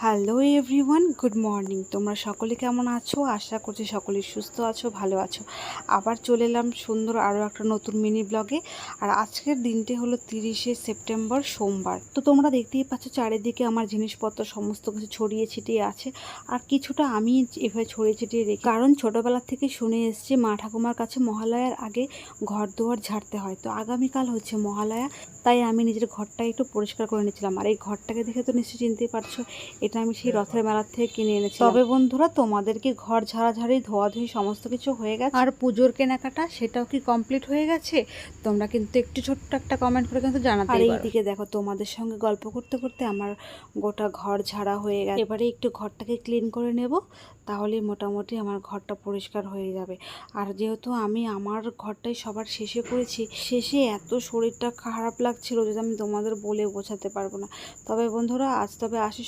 Hello everyone, good morning. তোমরা সকলে কেমন আছো? আশা করছি সকলে সুস্থ আছো, ভালো আছো। আবার চলে এলাম সুন্দর আরও একটা নতুন মিনি ব্লগে। আর আজকের দিনটি হলো 30শে সেপ্টেম্বর, সোমবার। তো তোমরা দেখতেই পাচ্ছ চারিদিকে আমার জিনিসপত্র সমস্ত কিছু ছড়িয়ে ছিটিয়ে আছে। আর কিছুটা আমি এভাবে ছড়িয়ে ছিটিয়ে রেখে, কারণ ছোটোবেলা থেকে শুনে এসেছি মা ঠাকুমার কাছে মহালয়ার আগে ঘর দুয়ার ঝাড়তে হয়। তো আগামীকাল হচ্ছে মহালয়া, তাই আমি নিজের ঘরটা একটু পরিষ্কার করে নিচ্ছিলাম। আর এই ঘরটাকে দেখে তো নিশ্চয়ই চিনতেই পারছো, এটা আমি সেই রথের মেলার থেকে কিনে এনেছি। তবে বন্ধুরা, তোমাদের কি ঘর ঝাড়াঝাড়ি ধোয়াধুয়ি সমস্ত কিছু হয়ে গেছে? আর পুজোর কেনাকাটা সেটাও কি কমপ্লিট হয়ে গেছে? তোমরা কিন্তু একটু ছোট্ট একটা কমেন্ট করে কিন্তু জানাতে পারো। আর এইদিকে দেখো, তোমাদের সঙ্গে গল্প করতে করতে আমার গোটা ঘর ঝাড়া হয়ে গেছে। এবারে একটু ঘরটাকে ক্লিন করে নেব, তাহলেই মোটামুটি আমার ঘরটা পরিষ্কার হয়ে যাবে। আর যেহেতু আমি আমার ঘরটাই সবার শেষে করেছি, শেষে এত শরীরটা খারাপ লাগছিল যে আমি তোমাদের বলে বোঝাতে পারবো না। তবে বন্ধুরা, আজ তবে আসি।